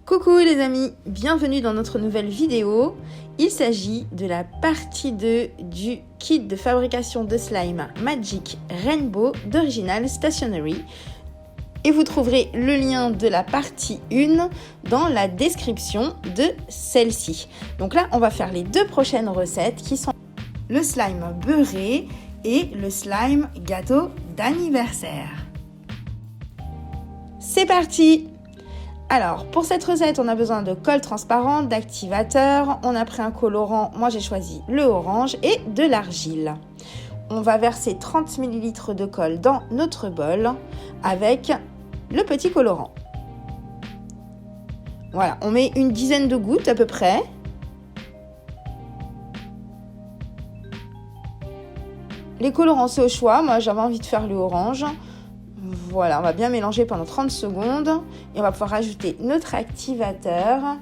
Coucou les amis, bienvenue dans notre nouvelle vidéo. Il s'agit de la partie 2 du kit de fabrication de slime Magic Rainbow d'Original Stationery. Et vous trouverez le lien de la partie 1 dans la description de celle-ci. Donc là, on va faire les deux prochaines recettes qui sont le slime beurré et le slime gâteau d'anniversaire. C'est parti! Alors, pour cette recette, on a besoin de colle transparente, d'activateur. On a pris un colorant, moi j'ai choisi le orange et de l'argile. On va verser 30 ml de colle dans notre bol avec le petit colorant. Voilà, on met une dizaine de gouttes à peu près. Les colorants, c'est au choix. Moi, j'avais envie de faire le orange. Voilà, on va bien mélanger pendant 30 secondes et on va pouvoir ajouter notre activateur.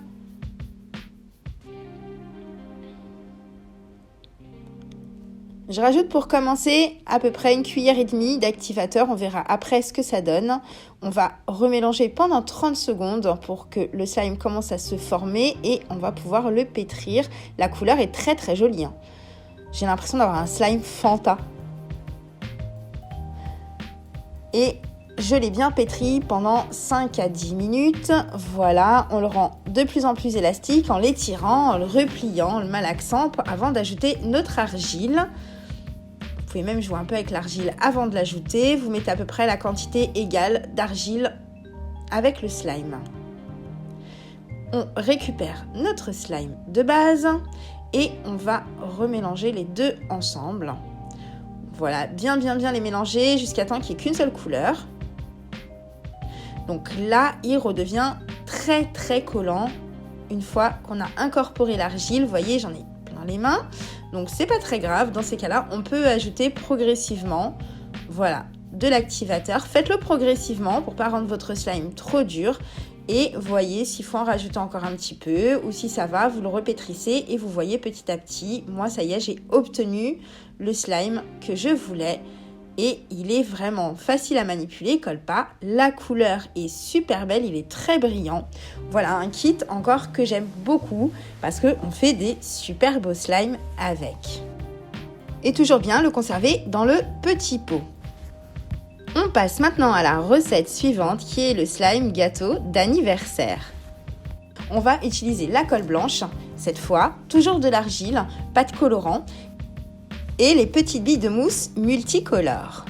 Je rajoute pour commencer à peu près 1,5 cuillère d'activateur, on verra après ce que ça donne. On va remélanger pendant 30 secondes pour que le slime commence à se former et on va pouvoir le pétrir. La couleur est très très jolie. J'ai l'impression d'avoir un slime Fanta. Et je l'ai bien pétri pendant 5 à 10 minutes. Voilà, on le rend de plus en plus élastique en l'étirant, en le repliant, en le malaxant avant d'ajouter notre argile. Vous pouvez même jouer un peu avec l'argile avant de l'ajouter. Vous mettez à peu près la quantité égale d'argile avec le slime. On récupère notre slime de base et on va remélanger les deux ensemble. Voilà, bien les mélanger jusqu'à temps qu'il n'y ait qu'une seule couleur. Donc là, il redevient très très collant une fois qu'on a incorporé l'argile. Vous voyez, j'en ai plein les mains. Donc c'est pas très grave. Dans ces cas-là, on peut ajouter progressivement, voilà, de l'activateur. Faites-le progressivement pour ne pas rendre votre slime trop dur. Et voyez s'il faut en rajouter encore un petit peu ou si ça va, vous le repétrissez et vous voyez petit à petit, moi ça y est, j'ai obtenu le slime que je voulais et il est vraiment facile à manipuler, il colle pas. La couleur est super belle, il est très brillant. Voilà un kit encore que j'aime beaucoup parce qu'on fait des super beaux slimes avec. Et toujours bien le conserver dans le petit pot. On passe maintenant à la recette suivante qui est le slime gâteau d'anniversaire. On va utiliser la colle blanche, cette fois, toujours de l'argile, pas de colorant, et les petites billes de mousse multicolores.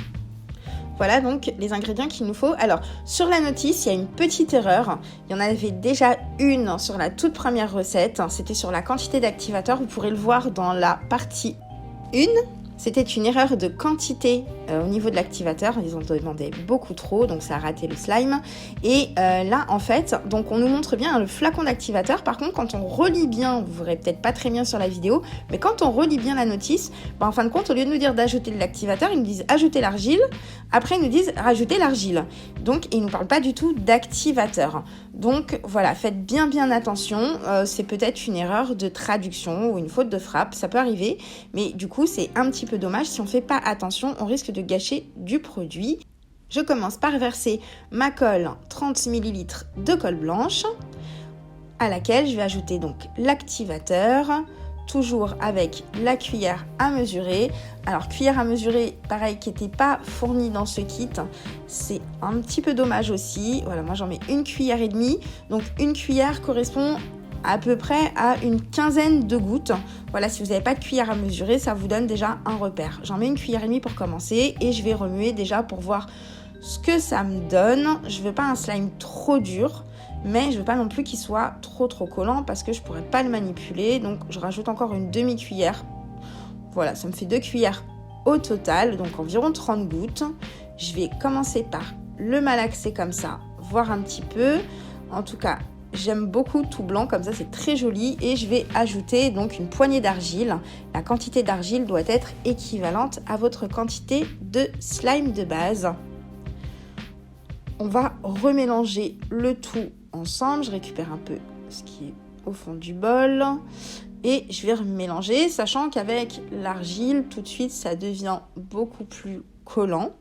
Voilà donc les ingrédients qu'il nous faut. Alors, sur la notice, il y a une petite erreur. Il y en avait déjà une sur la toute première recette. C'était sur la quantité d'activateur. Vous pourrez le voir dans la partie 1. C'était une erreur de quantité au niveau de l'activateur. Ils ont demandé beaucoup trop, donc ça a raté le slime. Et là, en fait, donc on nous montre bien le flacon d'activateur. Par contre, quand on relit bien, vous verrez peut-être pas très bien sur la vidéo, mais quand on relit bien la notice, en fin de compte, au lieu de nous dire d'ajouter de l'activateur, ils nous disent ajouter l'argile. Après, ils nous disent rajouter l'argile. Donc, ils ne nous parlent pas du tout d'activateur. Donc, voilà, faites bien attention. C'est peut-être une erreur de traduction ou une faute de frappe. Ça peut arriver, mais du coup, c'est un petit peu dommage. Si on ne fait pas attention, on risque de gâcher du produit. Je commence par verser ma colle, 30 ml de colle blanche, à laquelle je vais ajouter donc l'activateur, toujours avec la cuillère à mesurer. Alors cuillère à mesurer, pareil, qui n'était pas fournie dans ce kit, c'est un petit peu dommage aussi. Voilà, moi j'en mets 1,5 cuillère. Donc une cuillère correspond à peu près à une quinzaine de gouttes. Voilà, si vous n'avez pas de cuillère à mesurer, ça vous donne déjà un repère. J'en mets 1,5 cuillère pour commencer et je vais remuer déjà pour voir ce que ça me donne. Je veux pas un slime trop dur, mais je veux pas non plus qu'il soit trop collant parce que je pourrais pas le manipuler. Donc je rajoute encore une demi-cuillère. Voilà, ça me fait 2 cuillères au total, donc environ 30 gouttes. Je vais commencer par le malaxer comme ça, voir un petit peu. En tout cas, j'aime beaucoup tout blanc, comme ça c'est très joli. Et je vais ajouter donc une poignée d'argile. La quantité d'argile doit être équivalente à votre quantité de slime de base. On va remélanger le tout ensemble. Je récupère un peu ce qui est au fond du bol. Et je vais remélanger, sachant qu'avec l'argile, tout de suite, ça devient beaucoup plus collant.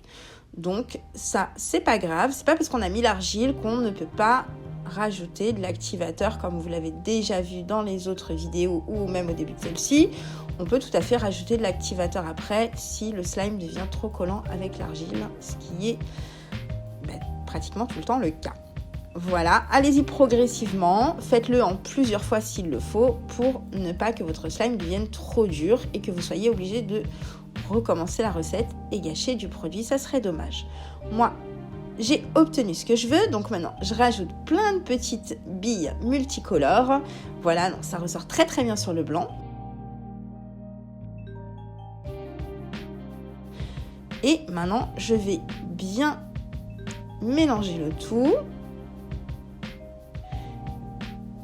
Donc ça, c'est pas grave. C'est pas parce qu'on a mis l'argile qu'on ne peut pas rajouter de l'activateur comme vous l'avez déjà vu dans les autres vidéos ou même au début de celle-ci. On peut tout à fait rajouter de l'activateur après si le slime devient trop collant avec l'argile, ce qui est pratiquement tout le temps le cas. Voilà, allez-y progressivement, faites-le en plusieurs fois s'il le faut pour ne pas que votre slime devienne trop dur et que vous soyez obligé de recommencer la recette et gâcher du produit, ça serait dommage. Moi, j'ai obtenu ce que je veux, donc maintenant je rajoute plein de petites billes multicolores. Voilà, donc ça ressort très très bien sur le blanc. Et maintenant, je vais bien mélanger le tout.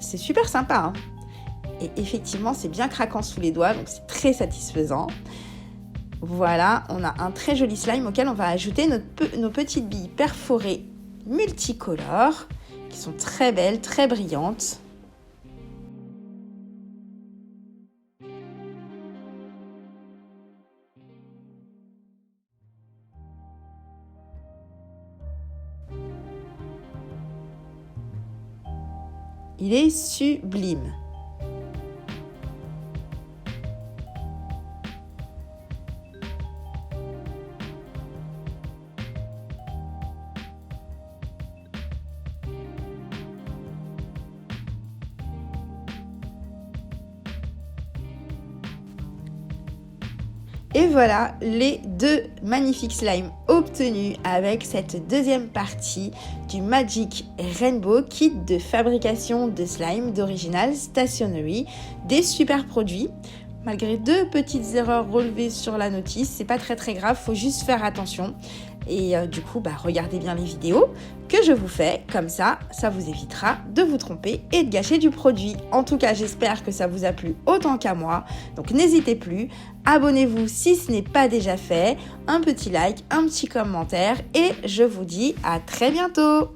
C'est super sympa, hein. Et effectivement, c'est bien craquant sous les doigts, donc c'est très satisfaisant. Voilà, on a un très joli slime auquel on va ajouter nos petites billes perforées multicolores, qui sont très belles, très brillantes. Il est sublime. Et voilà les deux magnifiques slimes obtenus avec cette deuxième partie du Magic Rainbow Kit de fabrication de slime d'Original Stationery. Des super produits. Malgré deux petites erreurs relevées sur la notice, c'est pas très grave, faut juste faire attention. Et du coup, regardez bien les vidéos que je vous fais, comme ça vous évitera de vous tromper et de gâcher du produit. En tout cas, j'espère que ça vous a plu autant qu'à moi. Donc n'hésitez plus, abonnez-vous si ce n'est pas déjà fait, un petit like, un petit commentaire et je vous dis à très bientôt.